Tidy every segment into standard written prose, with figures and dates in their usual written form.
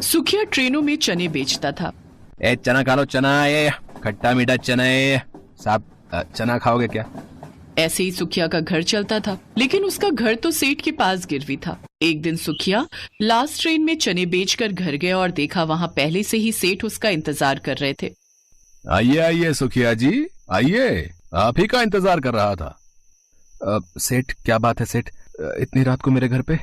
सुखिया ट्रेनों में चने बेचता था। ए चना खा लो, चना ये खट्टा मीठा चना है साहब, चना खाओगे क्या? ऐसे ही सुखिया का घर चलता था, लेकिन उसका घर तो सेठ के पास गिरवी था। एक दिन सुखिया लास्ट ट्रेन में चने बेचकर घर गया और देखा वहां पहले से ही सेठ उसका इंतजार कर रहे थे। आइए आइए सुखिया जी, आइए, आप ही का इंतजार कर रहा था। सेठ क्या बात है सेठ, इतनी रात को मेरे घर पे?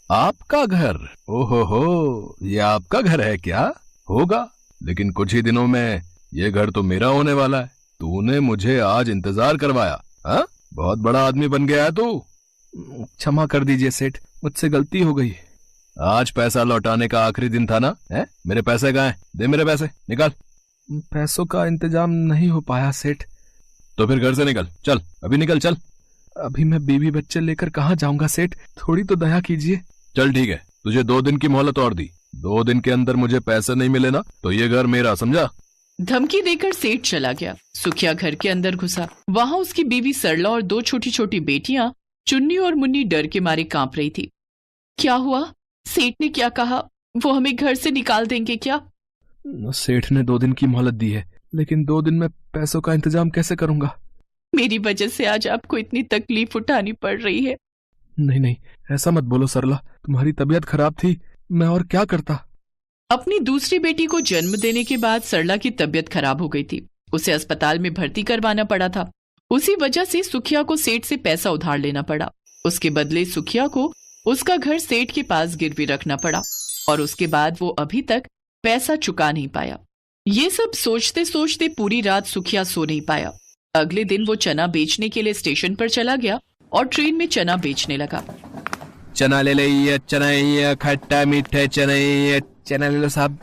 आपका घर? ओहो, ये आपका घर है क्या? होगा, लेकिन कुछ ही दिनों में ये घर तो मेरा होने वाला है। तूने मुझे आज इंतजार करवाया, हाँ? बहुत बड़ा आदमी बन गया है तू। क्षमा कर दीजिए सेठ, मुझसे गलती हो गई। आज पैसा लौटाने का आखिरी दिन था ना? है? मेरे पैसे कहाँ हैं? दे मेरे पैसे, निकाल। पैसों का इंतजाम नहीं हो पाया सेठ। तो फिर घर से निकल, चल अभी निकल, चल। अभी मैं बीवी बच्चे लेकर कहाँ जाऊंगा सेठ, थोड़ी तो दया कीजिए। चल ठीक है, तुझे 2 दिन की मोहलत और दी। 2 दिन के अंदर मुझे पैसे नहीं मिले ना तो ये घर मेरा, समझा? धमकी देकर सेठ चला गया। सुखिया घर के अंदर घुसा। वहां उसकी बीवी सरला और 2 छोटी छोटी बेटियां चुन्नी और मुन्नी डर के मारे कांप रही थी। क्या हुआ? सेठ ने क्या कहा? वो हमें घर से निकाल देंगे क्या? सेठ ने 2 दिन की मोहलत दी है, लेकिन 2 दिन में पैसों का इंतजाम कैसे करूंगा? मेरी वजह से आज आपको इतनी तकलीफ उठानी पड़ रही है। नहीं नहीं, ऐसा मत बोलो सरला, तुम्हारी तबीयत खराब थी, मैं और क्या करता। अपनी दूसरी बेटी को जन्म देने के बाद सरला की तबीयत खराब हो गई थी। उसे अस्पताल में भर्ती करवाना पड़ा था। उसी वजह से सुखिया को सेठ से पैसा उधार लेना पड़ा। उसके बदले सुखिया को उसका घर सेठ के पास गिरवी रखना पड़ा और उसके बाद वो अभी तक पैसा चुका नहीं पाया। ये सब सोचते सोचते पूरी रात सुखिया सो नहीं पाया। अगले दिन वो चना बेचने के लिए स्टेशन पर चला गया और ट्रेन में चना बेचने लगा। चना ले लो, चना ये खट्टा मीठे चने, चना ले लो साहब।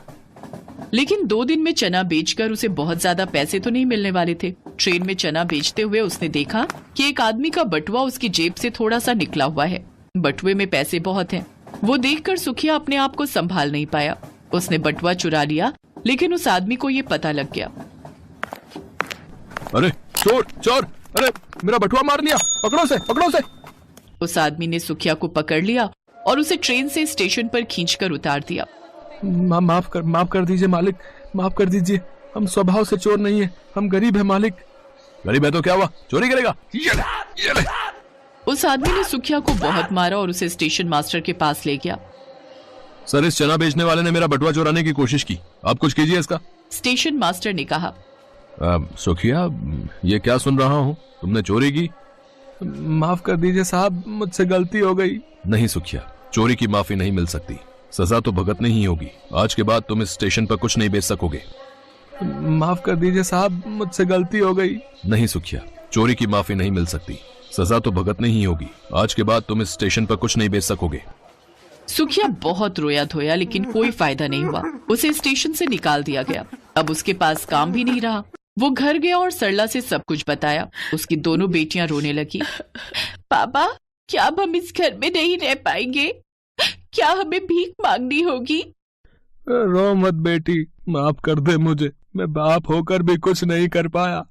लेकिन 2 दिन में चना बेचकर उसे बहुत ज्यादा पैसे तो नहीं मिलने वाले थे। ट्रेन में चना बेचते हुए उसने देखा कि एक आदमी का बटुआ उसकी जेब से थोड़ा सा निकला हुआ है। बटुए में पैसे बहुत हैं। वो देखकर सुखिया अपने आप को संभाल नहीं पाया। उसने बटुआ चुरा लिया, लेकिन उस आदमी को ये पता लग गया। अरे चोर चोर, अरे मेरा बटुआ मार लिया, पकड़ो से, पकड़ो से। उस आदमी ने सुखिया को पकड़ लिया और उसे ट्रेन से स्टेशन पर खींचकर उतार दिया। माफ कर दीजिए मालिक, माफ कर दीजिए। हम स्वभाव से चोर नहीं है, हम गरीब है मालिक। गरीब है तो क्या हुआ, चोरी करेगा? ये ले। उस आदमी ने सुखिया को बहुत मारा और उसे स्टेशन मास्टर के पास ले गया। सर, इस चना बेचने वाले ने मेरा बटुआ चुराने की कोशिश की, आप कुछ कीजिए इसका। स्टेशन मास्टर ने कहा। सुखिया, ये क्या सुन रहा हूँ, तुमने चोरी की? माफ कर दीजिए साहब, मुझसे गलती हो गई। नहीं सुखिया, चोरी की माफी नहीं मिल सकती, सजा तो भुगतनी ही होगी। आज के बाद तुम इस स्टेशन पर कुछ नहीं बेच सकोगे। माफ कर दीजिए साहब, मुझसे गलती हो गई। नहीं सुखिया, चोरी की माफी नहीं मिल सकती, सजा तो भुगतनी ही होगी। आज के बाद तुम इस स्टेशन पर कुछ नहीं बेच सकोगे। सुखिया बहुत रोया धोया, लेकिन कोई फायदा नहीं हुआ। उसे स्टेशन से निकाल दिया गया। अब उसके पास काम भी नहीं रहा। वो घर गया और सरला से सब कुछ बताया। उसकी दोनों बेटियां रोने लगी। पापा, क्या अब हम इस घर में नहीं रह पाएंगे? क्या हमें भीख मांगनी होगी? रो मत बेटी, माफ कर दे मुझे, मैं बाप होकर भी कुछ नहीं कर पाया।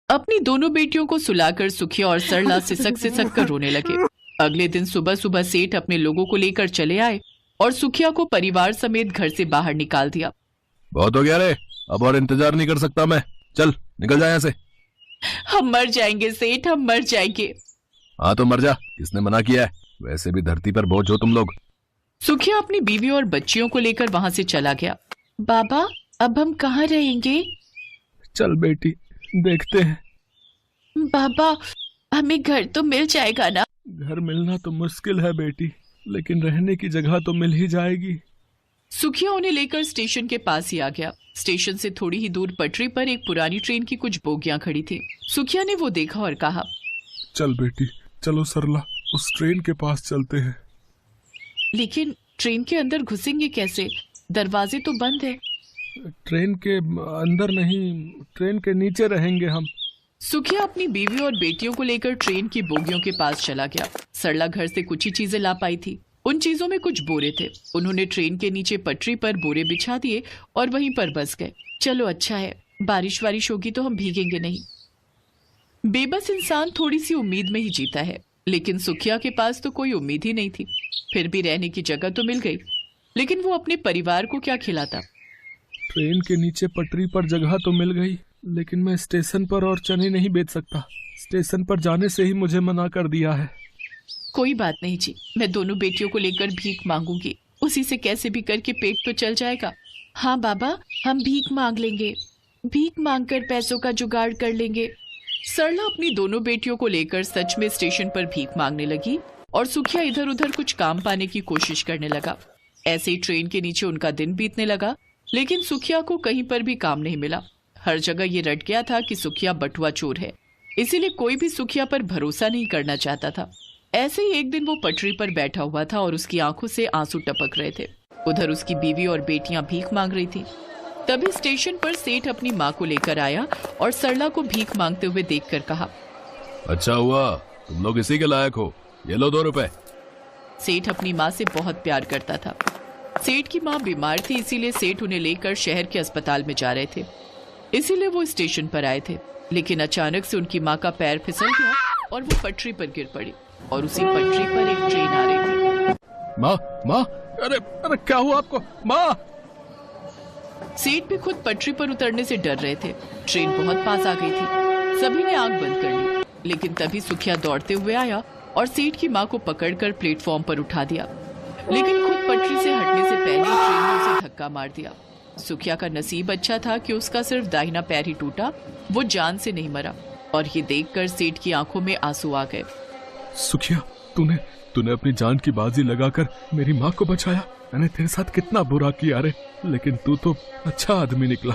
अपनी दोनों बेटियों को सुलाकर सुखिया और सरला सिसक कर रोने लगे। अगले दिन सुबह सुबह सेठ अपने लोगों को लेकर चले आए और सुखिया को परिवार समेत घर से बाहर निकाल दिया। बहुत हो गया रे, अब और इंतजार नहीं कर सकता मैं, चल निकल जा यहाँ से। हम मर जाएंगे सेठ, हम मर जाएंगे। हाँ तो मर जा, किसने मना किया है? वैसे भी धरती पर बोझ हो तुम लोग। सुखिया अपनी बीवी और बच्चियों को लेकर वहां से चला गया। बाबा, अब हम कहाँ रहेंगे? चल बेटी, देखते हैं। बाबा, हमें घर तो मिल जाएगा ना? घर मिलना तो मुश्किल है बेटी, लेकिन रहने की जगह तो मिल ही जाएगी। सुखिया उन्हें लेकर स्टेशन के पास ही आ गया। स्टेशन से थोड़ी ही दूर पटरी पर एक पुरानी ट्रेन की कुछ बोगियां खड़ी थी। सुखिया ने वो देखा और कहा, चल बेटी, चलो सरला, उस ट्रेन के पास चलते हैं। लेकिन ट्रेन के अंदर घुसेंगे कैसे? दरवाजे तो बंद है। ट्रेन के अंदर नहीं, ट्रेन के नीचे रहेंगे हम। सुखिया अपनी बीवी और बेटियों को लेकर ट्रेन की बोगियों के पास चला गया। सरला घर से कुछ ही चीजें ला पाई थी। उन चीजों में कुछ बोरे थे। उन्होंने ट्रेन के नीचे पटरी पर बोरे बिछा दिए और वहीं पर बस गए। चलो अच्छा है, बारिश वारिश होगी तो हम भीगेंगे नहीं। बेबस इंसान थोड़ी सी उम्मीद में ही जीता है, लेकिन सुखिया के पास तो कोई उम्मीद ही नहीं थी। फिर भी रहने की जगह तो मिल गई। लेकिन वो अपने परिवार को क्या खिलाता। ट्रेन के नीचे पटरी पर जगह तो मिल गई, लेकिन मैं स्टेशन पर और चने नहीं बेच सकता। स्टेशन पर जाने से ही मुझे मना कर दिया है। कोई बात नहीं जी, मैं दोनों बेटियों को लेकर भीख मांगूंगी, उसी से कैसे भी करके पेट तो चल जाएगा। हाँ बाबा, हम भीख मांग लेंगे, भीख मांगकर पैसों का जुगाड़ कर लेंगे। सरला अपनी दोनों बेटियों को लेकर सच में स्टेशन पर भीख मांगने लगी और सुखिया इधर उधर कुछ काम पाने की कोशिश करने लगा। ऐसे ही ट्रेन के नीचे उनका दिन बीतने लगा, लेकिन सुखिया को कहीं पर भी काम नहीं मिला। हर जगह ये रट गया था कि सुखिया बटुआ चोर है, इसीलिए कोई भी सुखिया पर भरोसा नहीं करना चाहता था। ऐसे ही एक दिन वो पटरी पर बैठा हुआ था और उसकी आंखों से आंसू टपक रहे थे। उधर उसकी बीवी और बेटियां भीख मांग रही थी। तभी स्टेशन पर सेठ अपनी माँ को लेकर आया और सरला को भीख मांगते हुए देखकर कहा, अच्छा हुआ तुम लोग इसी के लायक हो, ये लो 2 रुपए। सेठ अपनी माँ से बहुत प्यार करता था। सेठ की माँ बीमार थी, इसीलिए सेठ उन्हें लेकर शहर के अस्पताल में जा रहे थे, इसीलिए वो स्टेशन पर आए थे। लेकिन अचानक से उनकी माँ का पैर फिसल गया और वो पटरी पर गिर पड़ी और उसी पटरी पर एक ट्रेन आ रही थी। माँ माँ, अरे अरे क्या हुआ आपको माँ? सेठ भी खुद पटरी पर उतरने से डर रहे थे। ट्रेन बहुत पास आ गई थी, सभी ने आंख बंद कर ली। लेकिन तभी सुखिया दौड़ते हुए आया और सेठ की माँ को पकड़कर प्लेटफॉर्म पर उठा दिया, लेकिन खुद पटरी से हटने से पहले ही ट्रेन ने उसे धक्का मार दिया। सुखिया का नसीब अच्छा था कि उसका सिर्फ दाहिना पैर ही टूटा, वो जान से नहीं मरा। और ये देखकर सेठ की आंखों में आंसू आ गए। सुखिया, तूने अपनी जान की बाजी लगाकर मेरी माँ को बचाया। मैंने तेरे साथ कितना बुरा किया रे, लेकिन तू तो अच्छा आदमी निकला।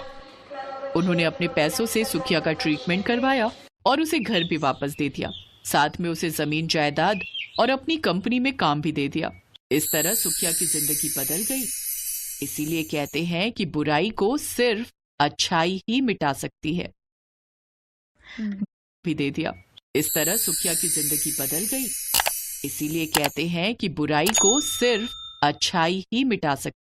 उन्होंने अपने पैसों से सुखिया का ट्रीटमेंट करवाया और उसे घर भी वापस दे दिया, साथ में उसे जमीन जायदाद और अपनी कंपनी में काम भी दे दिया। इस तरह सुखिया की जिंदगी बदल गई। इसीलिए कहते हैं कि बुराई को सिर्फ अच्छाई ही मिटा सकती है। भी दे दिया। इस तरह सुखिया की जिंदगी बदल गई। इसीलिए कहते हैं कि बुराई को सिर्फ अच्छाई ही मिटा सकती है।